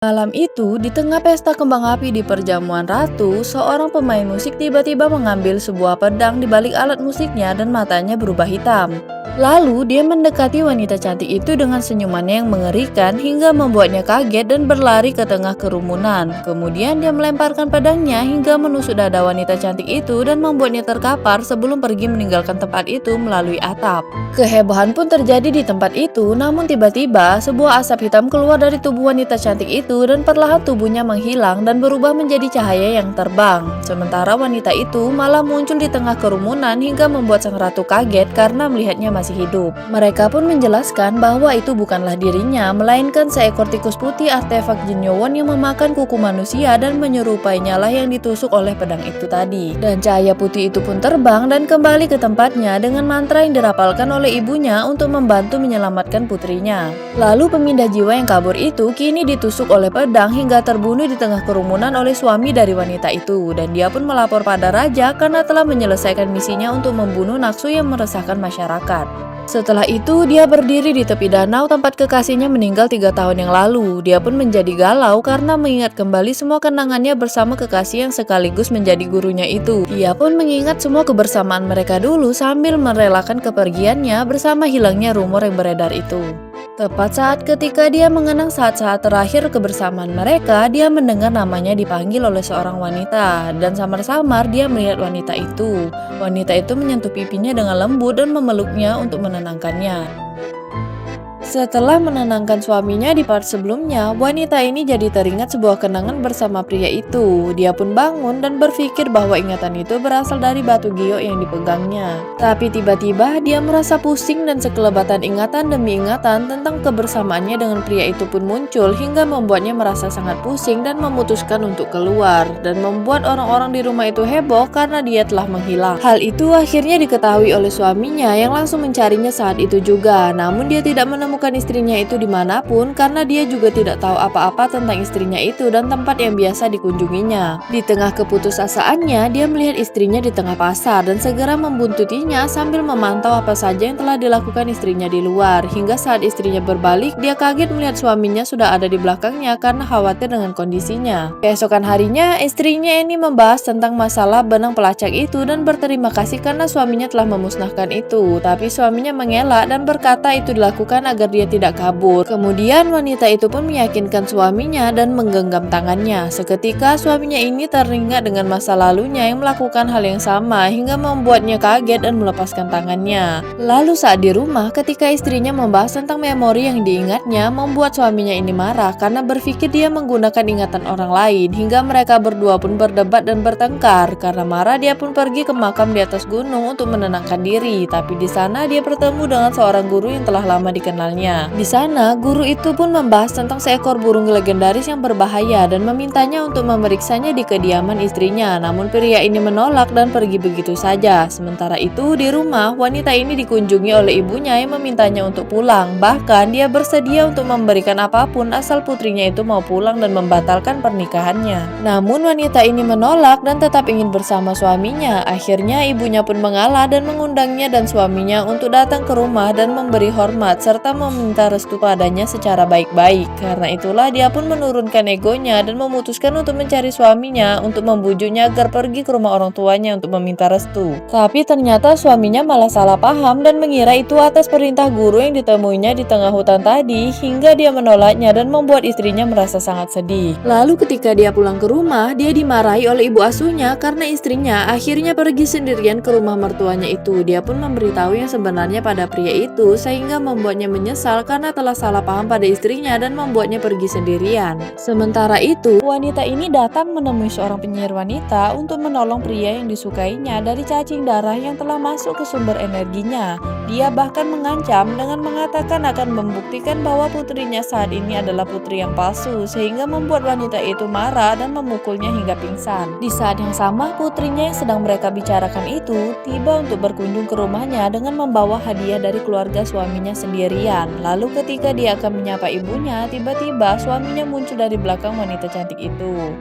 Malam itu, di tengah pesta kembang api di perjamuan ratu, seorang pemain musik tiba-tiba mengambil sebuah pedang di balik alat musiknya dan matanya berubah hitam. Lalu, dia mendekati wanita cantik itu dengan senyumannya yang mengerikan hingga membuatnya kaget dan berlari ke tengah kerumunan. Kemudian dia melemparkan pedangnya hingga menusuk dada wanita cantik itu dan membuatnya terkapar sebelum pergi meninggalkan tempat itu melalui atap. Kehebohan pun terjadi di tempat itu, namun tiba-tiba sebuah asap hitam keluar dari tubuh wanita cantik itu dan perlahan tubuhnya menghilang dan berubah menjadi cahaya yang terbang. Sementara wanita itu malah muncul di tengah kerumunan hingga membuat sang ratu kaget karena melihatnya masih hidup. Mereka pun menjelaskan bahwa itu bukanlah dirinya, melainkan seekor tikus putih artefak Jin Yowon yang memakan kuku manusia dan menyerupainya lah yang ditusuk oleh pedang itu tadi. Dan cahaya putih itu pun terbang dan kembali ke tempatnya dengan mantra yang dirapalkan oleh ibunya untuk membantu menyelamatkan putrinya. Lalu pemindah jiwa yang kabur itu kini ditusuk oleh pedang hingga terbunuh di tengah kerumunan oleh suami dari wanita itu, dan dia pun melapor pada raja karena telah menyelesaikan misinya untuk membunuh Naksu yang meresahkan masyarakat. Setelah itu, dia berdiri di tepi danau tempat kekasihnya meninggal 3 tahun yang lalu. Dia pun menjadi galau karena mengingat kembali semua kenangannya bersama kekasih yang sekaligus menjadi gurunya itu. Dia pun mengingat semua kebersamaan mereka dulu sambil merelakan kepergiannya bersama hilangnya rumor yang beredar itu. Tepat saat ketika dia mengenang saat-saat terakhir kebersamaan mereka, dia mendengar namanya dipanggil oleh seorang wanita, dan samar-samar dia melihat wanita itu. Wanita itu menyentuh pipinya dengan lembut dan memeluknya untuk menenangkannya. Setelah menenangkan suaminya di part sebelumnya, wanita ini jadi teringat sebuah kenangan bersama pria itu. Dia pun bangun dan berpikir bahwa ingatan itu berasal dari batu giok yang dipegangnya. Tapi tiba-tiba dia merasa pusing dan sekelebatan ingatan demi ingatan tentang kebersamaannya dengan pria itu pun muncul hingga membuatnya merasa sangat pusing dan memutuskan untuk keluar. Dan membuat orang-orang di rumah itu heboh karena dia telah menghilang. Hal itu akhirnya diketahui oleh suaminya yang langsung mencarinya saat itu juga. Namun dia tidak menemukan istrinya itu dimanapun karena dia juga tidak tahu apa-apa tentang istrinya itu dan tempat yang biasa dikunjunginya. Di tengah keputusasaannya, dia melihat istrinya di tengah pasar dan segera membuntutinya sambil memantau apa saja yang telah dilakukan istrinya di luar. Hingga saat istrinya berbalik, dia kaget melihat suaminya sudah ada di belakangnya karena khawatir dengan kondisinya. Keesokan harinya, istrinya ini membahas tentang masalah benang pelacak itu dan berterima kasih karena suaminya telah memusnahkan itu. Tapi suaminya mengelak dan berkata itu dilakukan agar dia tidak kabur. Kemudian wanita itu pun meyakinkan suaminya dan menggenggam tangannya. Seketika suaminya ini teringat dengan masa lalunya yang melakukan hal yang sama hingga membuatnya kaget dan melepaskan tangannya. Lalu saat di rumah, ketika istrinya membahas tentang memori yang diingatnya, membuat suaminya ini marah karena berpikir dia menggunakan ingatan orang lain hingga mereka berdua pun berdebat dan bertengkar. Karena marah, dia pun pergi ke makam di atas gunung untuk menenangkan diri. Tapi di sana dia bertemu dengan seorang guru yang telah lama dikenalnya. Di sana, guru itu pun membahas tentang seekor burung legendaris yang berbahaya dan memintanya untuk memeriksanya di kediaman istrinya. Namun pria ini menolak dan pergi begitu saja. Sementara itu, di rumah, wanita ini dikunjungi oleh ibunya yang memintanya untuk pulang. Bahkan, dia bersedia untuk memberikan apapun asal putrinya itu mau pulang dan membatalkan pernikahannya. Namun wanita ini menolak dan tetap ingin bersama suaminya. Akhirnya, ibunya pun mengalah dan mengundangnya dan suaminya untuk datang ke rumah dan memberi hormat serta meminta restu padanya secara baik-baik. Karena itulah dia pun menurunkan egonya dan memutuskan untuk mencari suaminya untuk membujuknya agar pergi ke rumah orang tuanya untuk meminta restu. Tapi ternyata suaminya malah salah paham dan mengira itu atas perintah guru yang ditemuinya di tengah hutan tadi hingga dia menolaknya dan membuat istrinya merasa sangat sedih. Lalu ketika dia pulang ke rumah, dia dimarahi oleh ibu asuhnya karena istrinya akhirnya pergi sendirian ke rumah mertuanya itu. Dia pun memberitahu yang sebenarnya pada pria itu sehingga membuatnya menyesal karena telah salah paham pada istrinya dan membuatnya pergi sendirian. Sementara itu, wanita ini datang menemui seorang penyihir wanita untuk menolong pria yang disukainya dari cacing darah yang telah masuk ke sumber energinya. Dia bahkan mengancam dengan mengatakan akan membuktikan bahwa putrinya saat ini adalah putri yang palsu, sehingga membuat wanita itu marah dan memukulnya hingga pingsan. Di saat yang sama, putrinya yang sedang mereka bicarakan itu tiba untuk berkunjung ke rumahnya dengan membawa hadiah dari keluarga suaminya sendirian. Lalu ketika dia akan menyapa ibunya, tiba-tiba suaminya muncul dari belakang wanita cantik itu.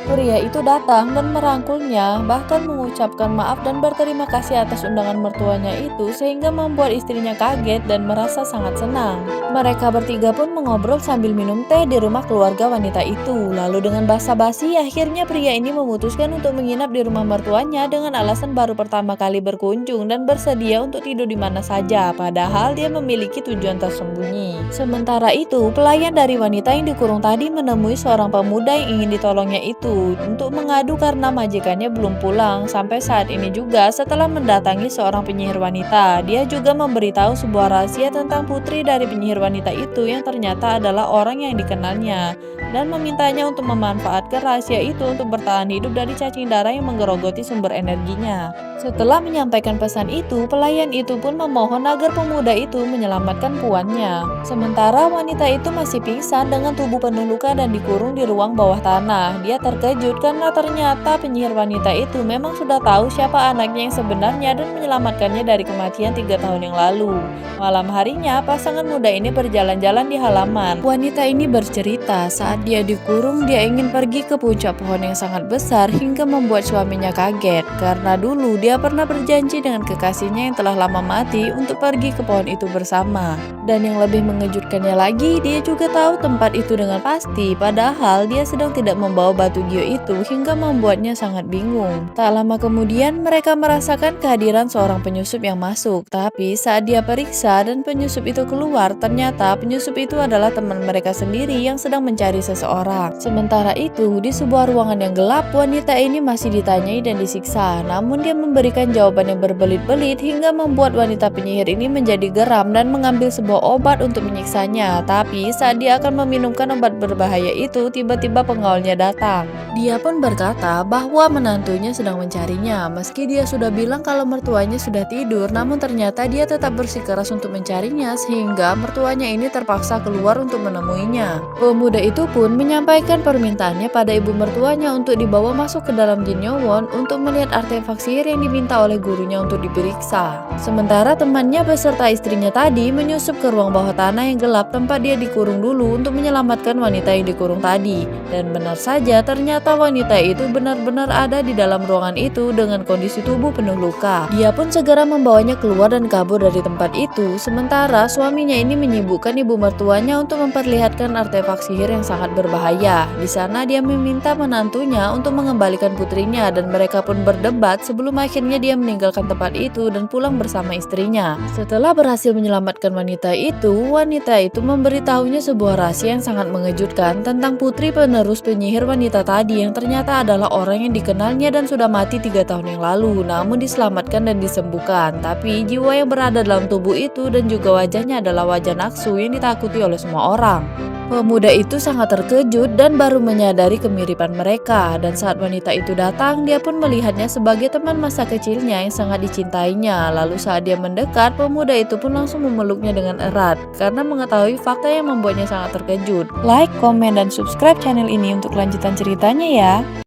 Pria itu datang dan merangkulnya, bahkan mengucapkan maaf dan berterima kasih atas undangan mertuanya itu sehingga membuat istrinya kaget dan merasa sangat senang. Mereka bertiga pun mengobrol sambil minum teh di rumah keluarga wanita itu. Lalu dengan basa-basi, akhirnya pria ini memutuskan untuk menginap di rumah mertuanya dengan alasan baru pertama kali berkunjung dan bersedia untuk tidur di mana saja, padahal dia memiliki tujuan tersembunyi. Sementara itu, pelayan dari wanita yang dikurung tadi menemui seorang pemuda yang ingin ditolongnya itu untuk mengadu karena majikannya belum pulang. Sampai saat ini juga, setelah mendatangi seorang penyihir wanita, dia juga memberitahu sebuah rahasia tentang putri dari penyihir wanita itu yang ternyata adalah orang yang dikenalnya, dan memintanya untuk memanfaatkan rahasia itu untuk bertahan hidup dari cacing darah yang menggerogoti sumber energinya. Setelah menyampaikan pesan itu, pelayan itu pun memohon agar pemuda itu menyelamatkan puannya. Sementara wanita itu masih pingsan dengan tubuh penuh luka dan dikurung di ruang bawah tanah. Dia terkejut karena ternyata penyihir wanita itu memang sudah tahu siapa anaknya yang sebenarnya dan menyelamatkannya dari kematian 3 tahun yang lalu. Malam harinya, pasangan muda ini berjalan-jalan di halaman. Wanita ini bercerita saat dia dikurung, dia ingin pergi ke puncak pohon yang sangat besar hingga membuat suaminya kaget karena dulu dia pernah berjanji dengan kekasihnya yang telah lama mati untuk pergi ke pohon itu bersama. Dan yang lebih mengejutkannya lagi, dia juga tahu tempat itu dengan pasti, padahal dia sedang tidak membawa batu gio itu hingga membuatnya sangat bingung. Tak lama kemudian, mereka merasakan kehadiran seorang penyusup yang masuk, tapi saat dia periksa dan penyusup itu keluar, ternyata penyusup itu adalah teman mereka sendiri yang sedang mencari seseorang. Sementara itu, di sebuah ruangan yang gelap, wanita ini masih ditanyai dan disiksa, namun dia memberikan jawaban yang berbelit-belit hingga membuat wanita penyihir ini menjadi geram dan mengambil sebuah obat untuk menyiksanya. Tapi saat dia akan meminumkan obat berbahaya itu, tiba-tiba pengawalnya datang. Dia pun berkata bahwa menantunya sedang mencarinya. Meski dia sudah bilang kalau mertuanya sudah tidur, namun ternyata dia tetap bersikeras untuk mencarinya sehingga mertuanya ini terpaksa keluar untuk menemuinya. Pemuda itu pun menyampaikan permintaannya pada ibu mertuanya untuk dibawa masuk ke dalam Jin Yowon untuk melihat artefak sihir yang diminta oleh gurunya untuk diperiksa. Sementara temannya beserta istrinya tadi menyusup ke ruang bawah tanah yang gelap tempat dia dikurung dulu untuk menyelamatkan wanita yang dikurung tadi. Dan benar saja, ternyata wanita itu benar-benar ada di dalam ruangan itu dengan kondisi tubuh penuh luka. Dia pun segera membawanya keluar dan kabur dari tempat itu. Sementara suaminya ini menyibukkan ibu mertuanya untuk memperlihatkan artefak sihir yang sangat berbahaya. Di sana dia meminta menantunya untuk mengembalikan putrinya dan mereka pun berdebat sebelum akhirnya dia meninggalkan tempat itu dan pulang bersama istrinya. Setelah berhasil menyelamatkan wanita itu memberitahunya sebuah rahasia yang sangat mengejutkan tentang putri penerus penyihir wanita tadi yang ternyata adalah orang yang dikenalnya dan sudah mati 3 tahun yang lalu, namun diselamatkan dan disembuhkan. Tapi jiwa yang berada dalam tubuh itu dan juga wajahnya adalah wajah Naksu yang ditakuti oleh semua orang. Pemuda itu sangat terkejut dan baru menyadari kemiripan mereka, dan saat wanita itu datang, dia pun melihatnya sebagai teman masa kecilnya yang sangat dicintainya. Lalu saat dia mendekat, pemuda itu pun langsung memeluknya dengan erat karena mengetahui fakta yang membuatnya sangat terkejut. Like, komen, dan subscribe channel ini untuk kelanjutan ceritanya ya.